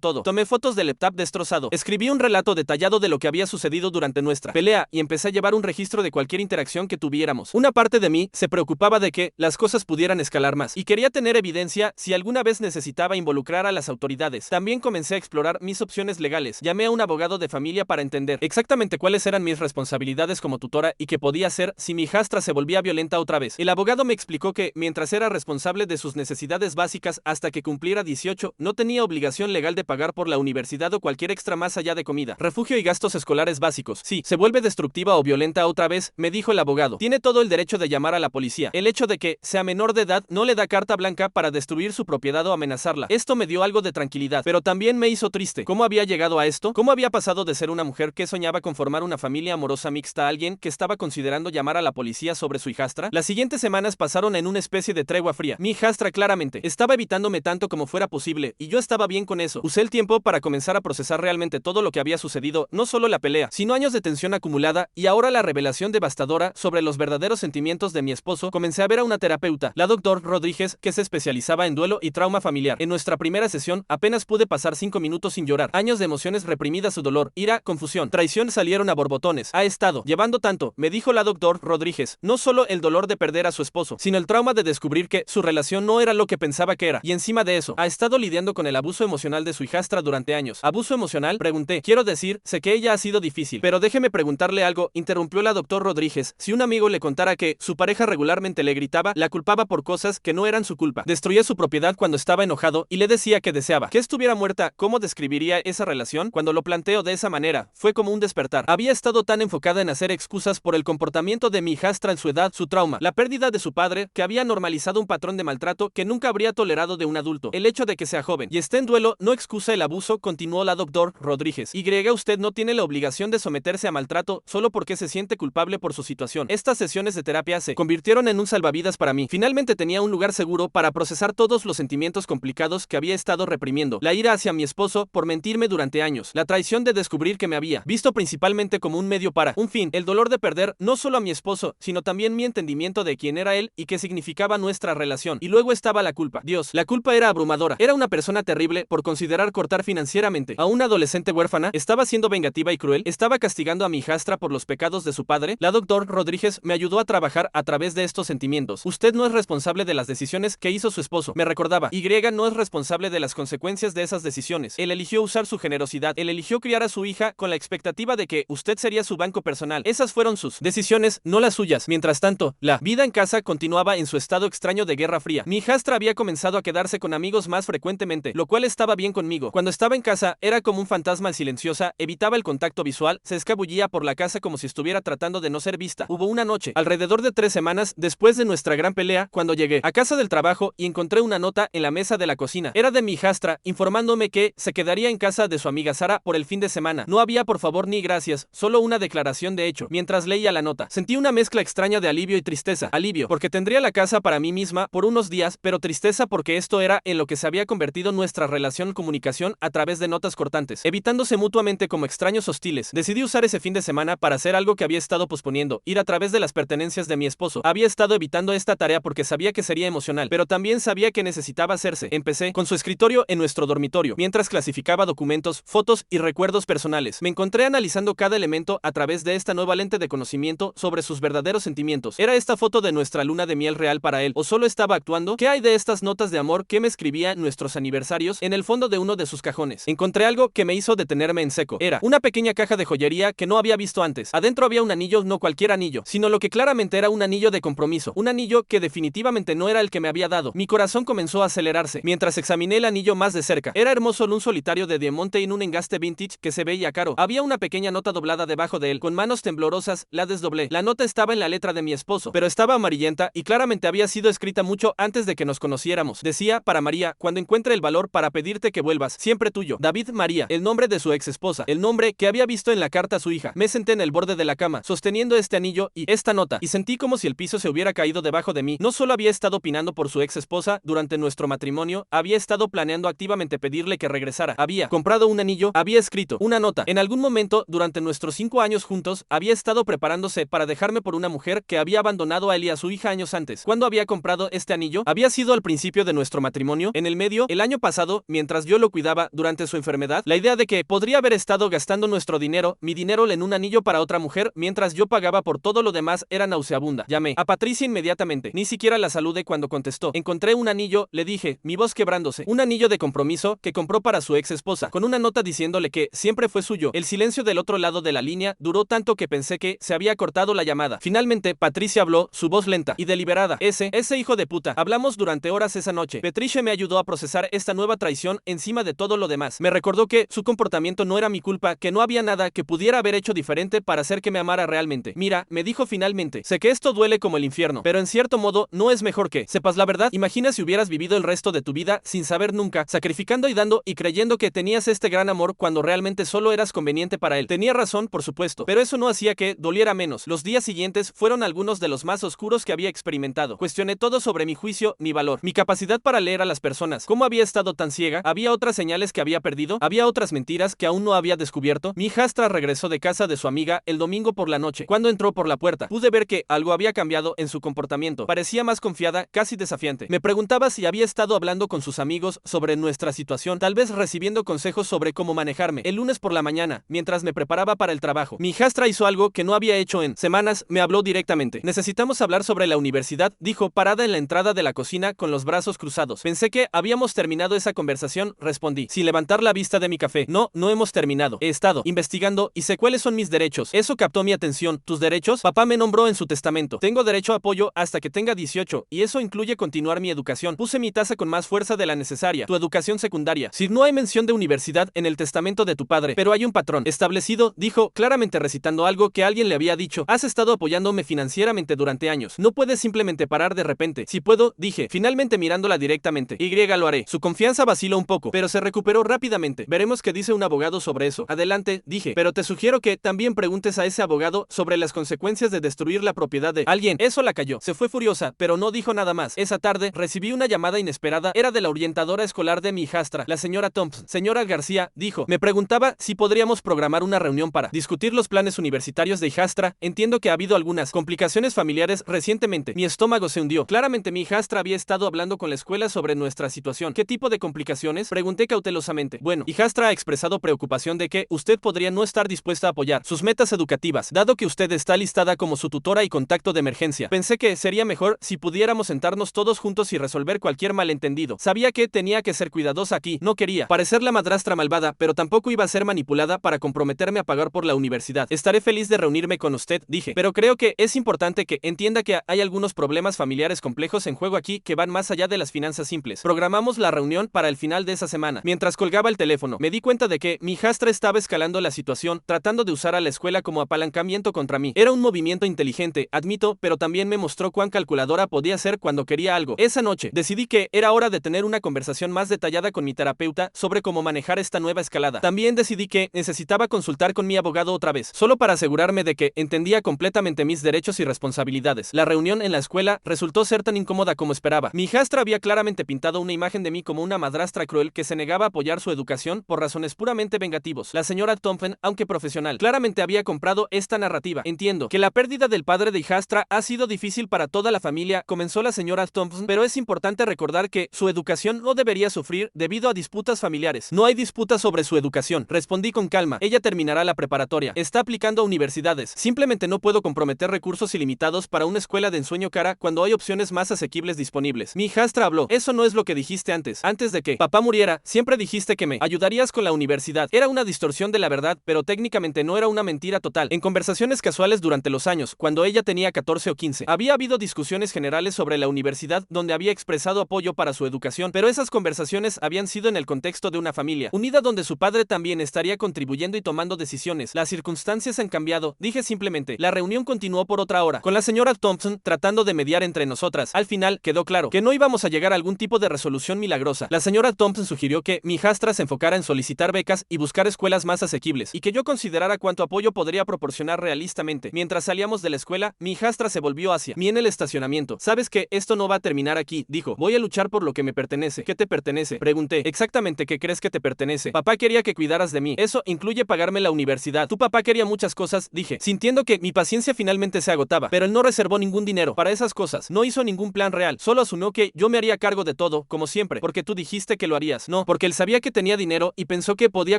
todo. Tomé fotos del laptop destrozado. Escribí un relato detallado de lo que había sucedido durante nuestra pelea y empecé a llevar un registro de cualquier interacción que tuviéramos. Una parte de mí se preocupaba de que las cosas pudieran escalar más y quería tener evidencia si alguna vez necesitaba involucrar a las autoridades. También comencé a explorar mis opciones legales. Llamé a un abogado de familia para entender exactamente cuáles eran mis responsabilidades como tutora y qué podía hacer si mi hijastra se volvía violenta otra vez. El abogado me explicó que, mientras era responsable de sus necesidades básicas hasta que cumpliera 18, no tenía obligación legal de pagar por la universidad o cualquier extra más allá de comida, refugio y gastos escolares básicos. Si se vuelve destructiva o violenta otra vez, me dijo el abogado, tiene todo el derecho de llamar a la policía. El hecho de que sea menor de edad no le da carta blanca para destruir su propiedad o amenazarla. Esto me dio algo de tranquilidad, pero también me hizo triste. ¿Cómo había llegado a esto? ¿Cómo había pasado de ser una mujer que soñaba con formar una familia amorosa mixta a alguien que estaba considerando llamar a la policía sobre su hijastra? Las siguientes semanas pasaron en una especie de tregua fría. Mi hijastra claramente estaba evitándome tanto como fuera posible, y yo estaba bien con eso. Usé el tiempo para comenzar a procesar realmente todo lo que había sucedido, no solo la pelea, sino años de tensión acumulada y ahora la revelación devastadora sobre los verdaderos sentimientos de mi esposo. Comencé a ver a una terapeuta, la doctor Rodríguez, que se especializaba en duelo y trauma familiar. En nuestra primera sesión apenas pude pasar 5 minutos sin llorar. Años de emociones reprimidas, su dolor, ira, confusión, traición salieron a borbotones. Ha estado llevando tanto, me dijo la doctor Rodríguez, no solo el dolor de perder a su esposo, sino el trauma de descubrir que su relación no era lo que pensaba que era. Y encima de eso, ha estado lidiando con el abuso emocional de su hijastra durante años. ¿Abuso emocional? Pregunté. Quiero decir, sé que ella ha sido difícil, pero déjeme preguntarle algo, interrumpió la doctor Rodríguez. Si un amigo le contara que su pareja regularmente le gritaba, la culpaba por cosas que no eran su culpa, destruía su propiedad cuando estaba enojado y le decía que deseaba que estuviera muerta, ¿cómo describiría esa relación? Cuando lo planteo de esa manera, fue como un despertar. Había estado tan enfocada en hacer excusas por el comportamiento de mi hijastra en su edad, su trauma, la pérdida de su padre, que había normalizado un patrón de maltrato que nunca habría tolerado de un adulto. El hecho de que sea joven y esté en duelo no excusa el abuso, continuó la doctor Rodríguez. Usted no tiene la obligación de someterse a maltrato solo porque se siente culpable por su situación. Estas sesiones de terapia se convirtieron en un salvavidas para mí. Finalmente tenía un lugar seguro para procesar todos los sentimientos complicados que había estado reprimiendo. La ira hacia mi esposo por mentirme durante años. La traición de descubrir que me había visto principalmente como un medio para un fin. El dolor de perder no solo a mi esposo, sino también mi entendimiento de quién era él y qué significaba nuestra relación. Y luego estaba la culpa. Dios, la culpa era abrumadora. Era una persona terrible por considerar cortar financieramente a una adolescente huérfana. Estaba siendo vengativa y cruel. Estaba castigando a mi hijastra por los pecados de su padre. La doctor Rodríguez me ayudó a trabajar a través de estos sentimientos. Usted no es responsable de las decisiones que hizo su esposo, me recordaba. Y no es responsable de las consecuencias de esas decisiones. Él eligió usar su generosidad. Él eligió criar a su hija con la expectativa de que usted sería su banco personal. Esas fueron sus decisiones, no las suyas. Mientras tanto, la vida en casa continuaba en su estado extraño de guerra fría. Mi hijastra había comenzado a quedarse con amigos más frecuentemente, lo cual estaba bien conmigo. Cuando estaba en casa, era como un fantasma silenciosa, evitaba el contacto visual, se escabullía por la casa como si estuviera tratando de no ser vista. Hubo una noche, alrededor de 3 semanas después de nuestra gran pelea, cuando llegué a casa del trabajo y encontré una nota en la mesa de la cocina. Era de mi hijastra, informándome que se quedaría en casa de su amiga Sara por el fin de semana. No había por favor ni gracias, solo una declaración de hecho. Mientras leía la nota, sentí una mezcla extraña de alivio y tristeza. Alivio, porque tendría la casa para mí misma por unos días, pero tristeza porque esto era en lo que se había convertido nuestra relación, comunicación a través de notas cortantes, evitándose mutuamente como extraños hostiles. Decidí usar ese fin de semana para hacer algo que había estado posponiendo, ir a través de las pertenencias de mi esposo. Había estado evitando esta tarea porque sabía que sería emocional, pero también sabía que necesitaba hacerse. Empecé con su escritorio en nuestro dormitorio, mientras clasificaba documentos, fotos y recuerdos personales. Me encontré analizando cada elemento a través de esta nueva lente de conocimiento sobre sus verdaderos sentimientos. ¿Era esta foto de nuestra luna de miel real para él o solo estaba actuando? ¿Qué hay de estas notas de amor que me escribía en nuestros aniversarios en el fondo de uno de sus cajones? Encontré algo que me hizo detenerme en seco. Era una pequeña caja de joyería que no había visto antes. Adentro había un anillo, no cualquier anillo, sino lo que claramente era un anillo de compromiso. Un anillo que definitivamente no era el que me había dado. Mi corazón comenzó a acelerarse mientras examiné el anillo más de cerca. Era hermoso, un solitario de diamante en un engaste vintage que se veía caro. Había una pequeña nota doblada debajo de él. Con manos temblorosas, la desdoblé. La nota estaba en la letra de mi esposo, pero estaba amarillenta y claramente había sido escrita mucho antes de que nos conociéramos. Decía, para María, cuando encuentre el valor para pedirte que vuelvas, siempre tuyo, David María, el nombre de su ex esposa, el nombre que había visto en la carta a su hija. Me senté en el borde de la cama, sosteniendo este anillo y esta nota, y sentí como si el piso se hubiera caído debajo de mí. No solo había estado opinando por su ex esposa durante nuestro matrimonio, había estado planeando activamente pedirle que regresara. Había comprado un anillo, había escrito una nota. En algún momento, durante nuestros 5 años juntos, había estado preparándose para dejarme por una mujer que había abandonado a él y a su hija años antes. Cuando había comprado este anillo? ¿Había sido al principio de nuestro matrimonio? ¿En el medio? ¿El año pasado, mientras yo lo cuidaba durante su enfermedad? La idea de que podría haber estado gastando nuestro dinero, mi dinero, en un anillo para otra mujer, mientras yo pagaba por todo lo demás, era nauseabunda. Llamé a Patricia inmediatamente. Ni siquiera la saludé cuando contestó. Encontré un anillo, le dije, mi voz quebrándose. Un anillo de compromiso que compró para su ex esposa, con una nota diciéndole que siempre fue suyo. El silencio del otro lado de la línea duró tanto que pensé que se había cortado la llamada. Finalmente, Patricia habló, su voz lenta y deliberada. Ese hijo de puta. Hablamos durante horas esa noche. Patricia me ayudó a procesar esta nueva traición encima de todo lo demás. Me recordó que su comportamiento no era mi culpa, que no había nada que pudiera haber hecho diferente para hacer que me amara realmente. Mira, me dijo finalmente, sé que esto duele como el infierno, pero en cierto modo no es mejor que sepas la verdad. Imagina si hubieras vivido el resto de tu vida sin saber nunca, sacrificando y dando y creyendo que tenías este gran amor cuando realmente solo eras conveniente para él. Tenía razón, por supuesto, pero eso no hacía que doliera menos. Los días siguientes fueron algunos de los más oscuros que había experimentado. Cuestioné todo sobre mi juicio, mi valor, mi capacidad para leer a las personas. ¿Cómo había estado tan ciega? ¿Había otras señales que había perdido? ¿Había otras mentiras que aún no había descubierto? Mi hijastra regresó de casa de su amiga el domingo por la noche. Cuando entró por la puerta, pude ver que algo había cambiado en su comportamiento. Parecía más confiada, casi desafiante. Me preguntaba si había estado hablando con sus amigos sobre nuestra situación, tal vez recibiendo consejos sobre cómo manejarme. El lunes por la mañana, mientras me preparaba para el trabajo, mi hijastra hizo algo que no había hecho en semanas. Me habló directamente. Necesitamos hablar sobre la universidad, dijo, parada en la entrada de la cocina con los brazos cruzados. Pensé que habíamos terminado esa conversación, respondí, sin levantar la vista de mi café. No, no hemos terminado. He estado investigando y sé cuáles son mis derechos. Eso captó mi atención. ¿Tus derechos? Papá me nombró en su testamento. Tengo derecho a apoyo hasta que tenga 18, y eso incluye continuar mi educación. Puse mi taza con más fuerza de la necesaria. Tu educación secundaria. Si no hay mención de universidad en el testamento de tu padre, pero hay un patrón establecido, dijo, claramente recitando algo que alguien le había dicho. Has estado apoyándome financieramente durante años. No puedes simplemente parar de repente. Si puedo, dije, finalmente mirándola directamente. Lo haré. Su confianza vaciló un poco, pero se recuperó rápidamente. Veremos qué dice un abogado sobre eso. Adelante, dije, pero te sugiero que también preguntes a ese abogado sobre las consecuencias de destruir la propiedad de alguien. Eso la calló. Se fue furiosa, pero no dijo nada más. Esa tarde recibí una llamada inesperada. Era de la orientadora escolar de mi hijastra, la señora Thompson. Señora García, dijo, me preguntaba si podríamos programar una reunión para discutir los planes universitarios de hijastra. Entiendo que ha habido algunas complicaciones familiares recientemente. Mi estómago se hundió. Claramente mi hijastra había estado hablando con la escuela sobre nuestra situación. ¿Qué tipo de complicaciones? Pregunté cautelosamente. Bueno, hijastra ha expresado preocupación de que usted podría no estar dispuesta a apoyar sus metas educativas, dado que usted está listada como su tutora y contacto de emergencia. Pensé que sería mejor si pudiéramos sentarnos todos juntos y resolver cualquier malentendido. Sabía que tenía que ser cuidadosa aquí. No quería parecer la madrastra malvada, pero tampoco iba a ser manipulada para comprometerme a pagar por la universidad. Estaré feliz de reunirme con usted, dije, pero creo que es importante que entienda que hay algunos problemas familiares complejos en juego aquí que van más allá de las finanzas simples. Programamos la reunión para el final de esa semana. Mientras colgaba el teléfono, me di cuenta de que mi hijastra estaba escalando la situación, tratando de usar a la escuela como apalancamiento contra mí. Era un movimiento inteligente, admito, pero también me mostró cuán calculadora podía ser cuando quería algo. Esa noche, decidí que era hora de tener una conversación más detallada con mi terapeuta sobre cómo manejar esta nueva escalada. También decidí que necesitaba consultar con mi abogado otra vez, solo para asegurarme de que entendía completamente mis derechos y responsabilidades. La reunión en la escuela resultó ser tan incómoda como esperaba. Mi hijastra había claramente pintado una imagen de mí como una madrastra cruel que se negaba a apoyar su educación por razones puramente vengativos. La señora Thompson, aunque profesional, claramente había comprado esta narrativa. Entiendo que la pérdida del padre de hijastra ha sido difícil para toda la familia, comenzó la señora Thompson, pero es importante recordar que su educación no debería sufrir debido a disputas familiares. No hay disputas sobre su educación, respondí con calma. Ella terminará la preparatoria, está aplicando a universidades. Simplemente no puedo comprometer recursos ilimitados para una escuela de ensueño cara cuando hay opciones más asequibles disponibles. Mi hijastra habló. Eso no es lo que dijiste antes. Antes de que papá muriera, siempre dijiste que me ayudarías con la universidad. Era una distorsión de la verdad, pero técnicamente no era una mentira total. En conversaciones casuales durante los años, cuando ella tenía 14 o 15, había habido discusiones generales sobre la universidad donde había expresado apoyo para su educación, pero esas conversaciones habían sido en el contexto de una familia unida donde su padre también estaría contribuyendo y tomando decisiones. Las circunstancias han cambiado, dije simplemente. La reunión continuó por otra hora, con la señora Thompson tratando de mediar entre nosotras. Al final, quedó claro que no íbamos a llegar a algún tipo de resolución milagrosa. La señora Thompson sugirió que mi hijastra se enfocara en solicitar becas y buscar escuelas más asequibles, y que yo considerara cuánto apoyo podría proporcionar realistamente. Mientras salíamos de la escuela, mi hijastra se volvió hacia mí en el estacionamiento. Sabes que esto no va a terminar aquí, dijo. Voy a luchar por lo que me pertenece. ¿Qué te pertenece? Pregunté. Exactamente qué crees que te pertenece. Papá quería que cuidaras de mí. Eso incluye pagarme la universidad. Tu papá quería muchas cosas, dije, sintiendo que mi paciencia finalmente se agotaba, pero él no reservó ningún dinero para esas cosas. No hizo ningún ningún plan real, solo asumió que yo me haría cargo de todo, como siempre, porque tú dijiste que lo harías. No, porque él sabía que tenía dinero y pensó que podía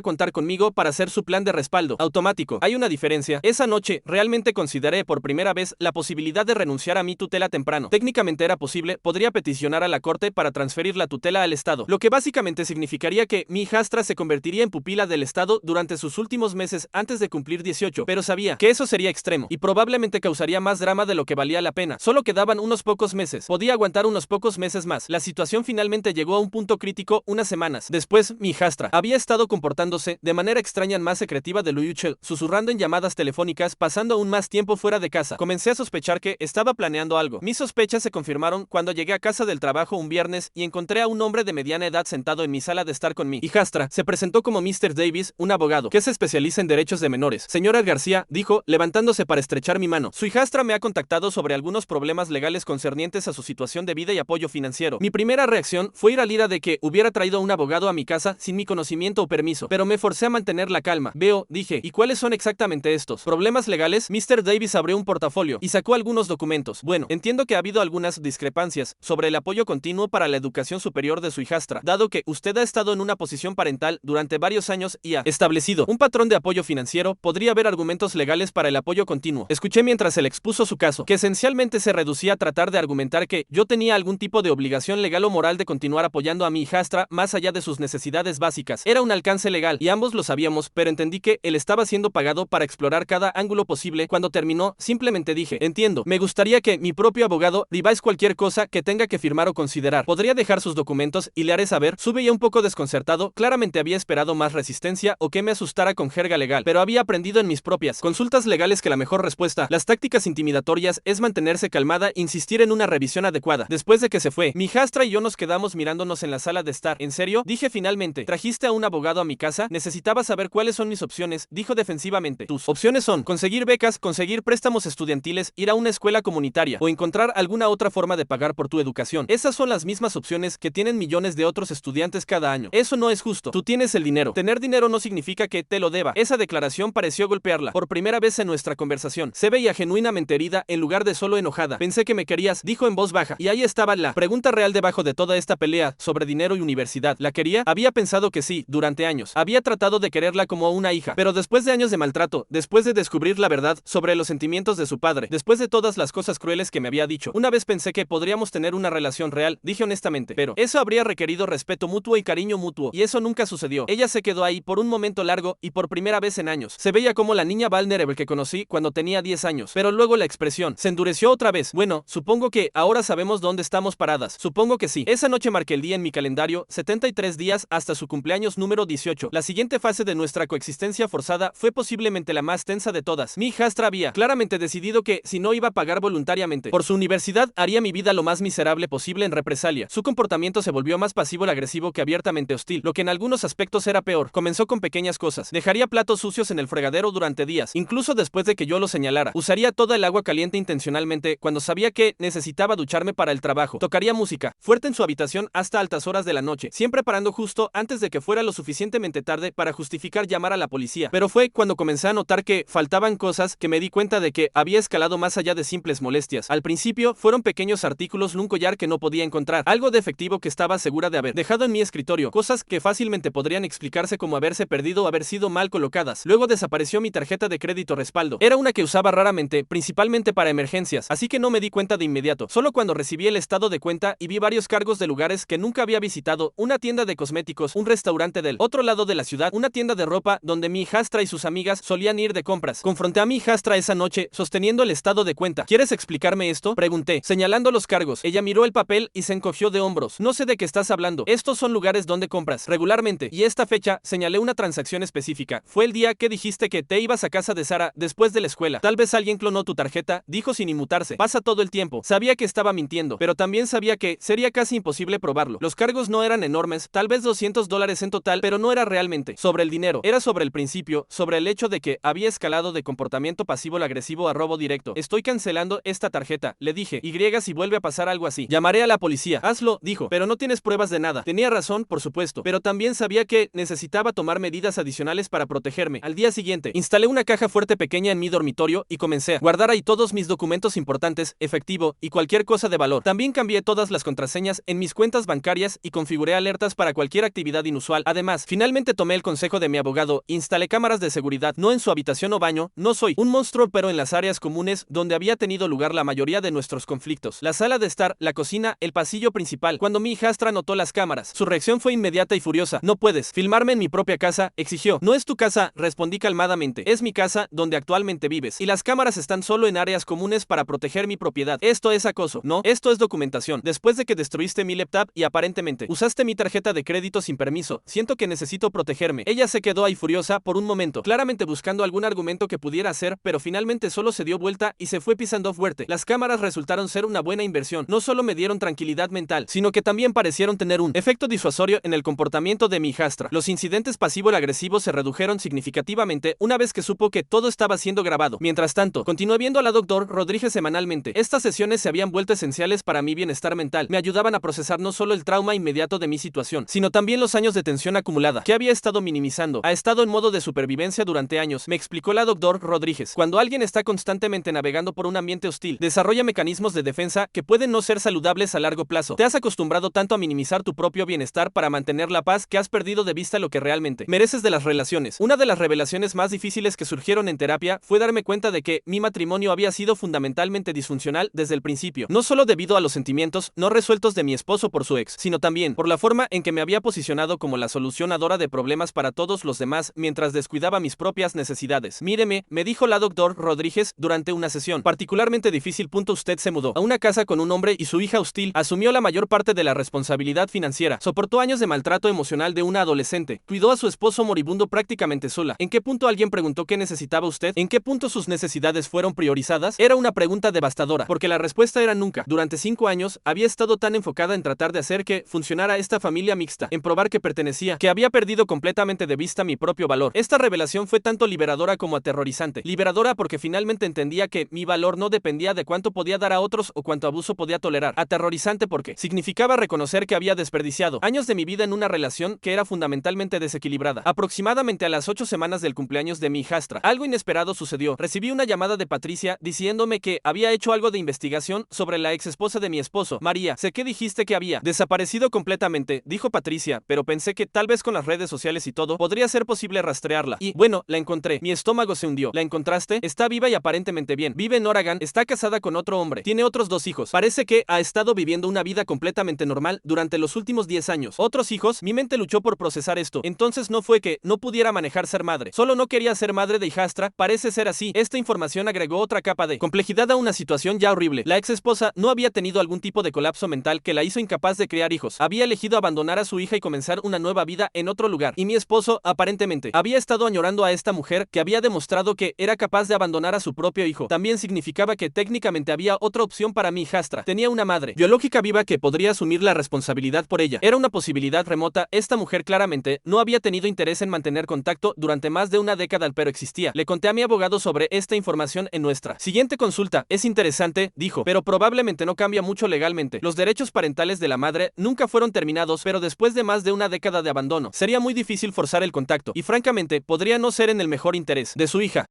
contar conmigo para hacer su plan de respaldo automático. Hay una diferencia. Esa noche, realmente consideré por primera vez la posibilidad de renunciar a mi tutela temprano. Técnicamente era posible, podría peticionar a la corte para transferir la tutela al Estado, lo que básicamente significaría que mi hijastra se convertiría en pupila del Estado durante sus últimos meses antes de cumplir 18, pero sabía que eso sería extremo y probablemente causaría más drama de lo que valía la pena. Solo quedaban unos pocos meses. Podía aguantar unos pocos meses más. La situación finalmente llegó a un punto crítico unas semanas. Después, mi hijastra había estado comportándose de manera extraña más secretiva de lo usual, susurrando en llamadas telefónicas, pasando aún más tiempo fuera de casa. Comencé a sospechar que estaba planeando algo. Mis sospechas se confirmaron cuando llegué a casa del trabajo un viernes y encontré a un hombre de mediana edad sentado en mi sala de estar con mi hijastra. Se presentó como Mr. Davis, un abogado que se especializa en derechos de menores. Señora García, dijo, levantándose para estrechar mi mano. Su hijastra me ha contactado sobre algunos problemas legales concernientes a su situación de vida y apoyo financiero. Mi primera reacción fue ir al ira de que hubiera traído a un abogado a mi casa sin mi conocimiento o permiso, pero me forcé a mantener la calma. Veo, dije, ¿y cuáles son exactamente estos problemas legales? Mr. Davis abrió un portafolio y sacó algunos documentos. Bueno, entiendo que ha habido algunas discrepancias sobre el apoyo continuo para la educación superior de su hijastra, dado que usted ha estado en una posición parental durante varios años y ha establecido un patrón de apoyo financiero. Podría haber argumentos legales para el apoyo continuo. Escuché mientras él expuso su caso, que esencialmente se reducía a tratar de argumentar que yo tenía algún tipo de obligación legal o moral de continuar apoyando a mi hijastra más allá de sus necesidades básicas. Era un alcance legal y ambos lo sabíamos, pero entendí que él estaba siendo pagado para explorar cada ángulo posible. Cuando terminó, simplemente dije, entiendo, me gustaría que mi propio abogado revise cualquier cosa que tenga que firmar o considerar. ¿Podría dejar sus documentos y le haré saber? Sube ya un poco desconcertado, claramente había esperado más resistencia o que me asustara con jerga legal, pero había aprendido en mis propias consultas legales que la mejor respuesta, las tácticas intimidatorias, es mantenerse calmada e insistir en una revisión adecuada. Después de que se fue, mi hijastra y yo nos quedamos mirándonos en la sala de estar. ¿En serio? Dije finalmente. ¿Trajiste a un abogado a mi casa? Necesitaba saber cuáles son mis opciones, dijo defensivamente. Tus opciones son conseguir becas, conseguir préstamos estudiantiles, ir a una escuela comunitaria o encontrar alguna otra forma de pagar por tu educación. Esas son las mismas opciones que tienen millones de otros estudiantes cada año. Eso no es justo. Tú tienes el dinero. Tener dinero no significa que te lo deba. Esa declaración pareció golpearla. Por primera vez en nuestra conversación, se veía genuinamente herida en lugar de solo enojada. Pensé que me querías, dijo en voz baja. Y ahí estaba la pregunta real debajo de toda esta pelea sobre dinero y universidad. ¿La quería? Había pensado que sí, durante años. Había tratado de quererla como una hija. Pero después de años de maltrato, después de descubrir la verdad sobre los sentimientos de su padre, después de todas las cosas crueles que me había dicho, una vez pensé que podríamos tener una relación real, dije honestamente. Pero eso habría requerido respeto mutuo y cariño mutuo, y eso nunca sucedió. Ella se quedó ahí por un momento largo y por primera vez en años. Se veía como la niña vulnerable que conocí cuando tenía 10 años, pero luego la expresión se endureció otra vez. Bueno, supongo que ahora sabemos dónde estamos paradas. Supongo que sí. Esa noche marqué el día en mi calendario, 73 días hasta su cumpleaños número 18. La siguiente fase de nuestra coexistencia forzada fue posiblemente la más tensa de todas. Mi hijastra había claramente decidido que, si no iba a pagar voluntariamente por su universidad, haría mi vida lo más miserable posible en represalia. Su comportamiento se volvió más pasivo-agresivo que abiertamente hostil, lo que en algunos aspectos era peor. Comenzó con pequeñas cosas. Dejaría platos sucios en el fregadero durante días, incluso después de que yo lo señalara. Usaría toda el agua caliente intencionalmente cuando sabía que necesitaba ducharme para el trabajo. Tocaría música fuerte en su habitación hasta altas horas de la noche, siempre parando justo antes de que fuera lo suficientemente tarde para justificar llamar a la policía. Pero fue cuando comencé a notar que faltaban cosas que me di cuenta de que había escalado más allá de simples molestias. Al principio fueron pequeños artículos en un collar que no podía encontrar, algo de efectivo que estaba segura de haber dejado en mi escritorio, cosas que fácilmente podrían explicarse como haberse perdido o haber sido mal colocadas. Luego desapareció mi tarjeta de crédito respaldo. Era una que usaba raramente, principalmente para emergencias, así que no me di cuenta de inmediato. Solo cuando recibí el estado de cuenta y vi varios cargos de lugares que nunca había visitado, una tienda de cosméticos, un restaurante del otro lado de la ciudad, una tienda de ropa donde mi hijastra y sus amigas solían ir de compras. Confronté a mi hijastra esa noche, sosteniendo el estado de cuenta. ¿Quieres explicarme esto?, pregunté, señalando los cargos. Ella miró el papel y se encogió de hombros. No sé de qué estás hablando. Estos son lugares donde compras regularmente. Y esta fecha, señalé una transacción específica. Fue el día que dijiste que te ibas a casa de Sara después de la escuela. Tal vez alguien clonó tu tarjeta, dijo sin inmutarse. Pasa todo el tiempo. Sabía que estaba mintiendo, pero también sabía que sería casi imposible probarlo. Los cargos no eran enormes, tal vez $200 en total, pero no era realmente sobre el dinero. Era sobre el principio, sobre el hecho de que había escalado de comportamiento pasivo-agresivo a robo directo. Estoy cancelando esta tarjeta, le dije. Y si vuelve a pasar algo así, llamaré a la policía. Hazlo, dijo, pero no tienes pruebas de nada. Tenía razón, por supuesto, pero también sabía que necesitaba tomar medidas adicionales para protegerme. Al día siguiente, instalé una caja fuerte pequeña en mi dormitorio y comencé a guardar ahí todos mis documentos importantes, efectivo y cualquier cualquier cosa de valor. También cambié todas las contraseñas en mis cuentas bancarias y configuré alertas para cualquier actividad inusual. Además, finalmente tomé el consejo de mi abogado, instalé cámaras de seguridad, no en su habitación o baño, no soy un monstruo, pero en las áreas comunes donde había tenido lugar la mayoría de nuestros conflictos. La sala de estar, la cocina, el pasillo principal. Cuando mi hijastra notó las cámaras, su reacción fue inmediata y furiosa. No puedes filmarme en mi propia casa, exigió. No es tu casa, respondí calmadamente. Es mi casa, donde actualmente vives. Y las cámaras están solo en áreas comunes para proteger mi propiedad. Esto es acoso. No, esto es documentación. Después de que destruiste mi laptop y aparentemente usaste mi tarjeta de crédito sin permiso, siento que necesito protegerme. Ella se quedó ahí furiosa por un momento, claramente buscando algún argumento que pudiera hacer, pero finalmente solo se dio vuelta y se fue pisando fuerte. Las cámaras resultaron ser una buena inversión. No solo me dieron tranquilidad mental, sino que también parecieron tener un efecto disuasorio en el comportamiento de mi hijastra. Los incidentes pasivo-agresivos se redujeron significativamente una vez que supo que todo estaba siendo grabado. Mientras tanto, continué viendo a la Dr. Rodríguez semanalmente. Estas sesiones se habían vuelto esenciales para mi bienestar mental. Me ayudaban a procesar no solo el trauma inmediato de mi situación, sino también los años de tensión acumulada, que había estado minimizando. Ha estado en modo de supervivencia durante años, me explicó la Dr. Rodríguez. Cuando alguien está constantemente navegando por un ambiente hostil, desarrolla mecanismos de defensa que pueden no ser saludables a largo plazo. Te has acostumbrado tanto a minimizar tu propio bienestar para mantener la paz que has perdido de vista lo que realmente mereces de las relaciones. Una de las revelaciones más difíciles que surgieron en terapia fue darme cuenta de que mi matrimonio había sido fundamentalmente disfuncional desde el principio, no solo debido a los sentimientos no resueltos de mi esposo por su ex, sino también por la forma en que me había posicionado como la solucionadora de problemas para todos los demás mientras descuidaba mis propias necesidades. Míreme, me dijo la Dr. Rodríguez durante una sesión particularmente difícil. Usted se mudó a una casa con un hombre y su hija hostil, asumió la mayor parte de la responsabilidad financiera, soportó años de maltrato emocional de una adolescente, cuidó a su esposo moribundo prácticamente sola. ¿En qué punto alguien preguntó qué necesitaba usted? ¿En qué punto sus necesidades fueron priorizadas? Era una pregunta devastadora, porque la respuesta era nunca. Durante 5 años, había estado tan enfocada en tratar de hacer que funcionara esta familia mixta, en probar que pertenecía, que había perdido completamente de vista mi propio valor. Esta revelación fue tanto liberadora como aterrorizante. Liberadora porque finalmente entendía que mi valor no dependía de cuánto podía dar a otros o cuánto abuso podía tolerar. Aterrorizante porque significaba reconocer que había desperdiciado años de mi vida en una relación que era fundamentalmente desequilibrada. Aproximadamente a las 8 semanas del cumpleaños de mi hijastra, algo inesperado sucedió. Recibí una llamada de Patricia diciéndome que había hecho algo de investigación sobre la ex esposa de mi esposo, María. Sé que dijiste que había desaparecido completamente, dijo Patricia, pero pensé que tal vez con las redes sociales y todo, podría ser posible rastrearla. Y, bueno, la encontré. Mi estómago se hundió. ¿La encontraste? Está viva y aparentemente bien. Vive en Oregon, está casada con otro hombre, tiene otros 2 hijos. Parece que ha estado viviendo una vida completamente normal durante los últimos 10 años. ¿Otros hijos? Mi mente luchó por procesar esto. Entonces no fue que no pudiera manejar ser madre. Solo no quería ser madre de hijastra. Parece ser así. Esta información agregó otra capa de complejidad a una situación ya horrible. La ex esposa no había tenido algún tipo de colapso mental que la hizo incapaz de criar hijos. Había elegido abandonar a su hija y comenzar una nueva vida en otro lugar. Y mi esposo, aparentemente, había estado añorando a esta mujer que había demostrado que era capaz de abandonar a su propio hijo. También significaba que técnicamente había otra opción para mi hijastra. Tenía una madre biológica viva que podría asumir la responsabilidad por ella. Era una posibilidad remota. Esta mujer claramente no había tenido interés en mantener contacto durante más de una década, pero existía. Le conté a mi abogado sobre esta información en nuestra siguiente consulta. Es interesante, dijo, pero probablemente no cambia mucho legalmente. Los derechos parentales de la madre nunca fueron terminados, pero después de más de una década de abandono, sería muy difícil forzar el contacto y francamente podría no ser en el mejor interés de su hija.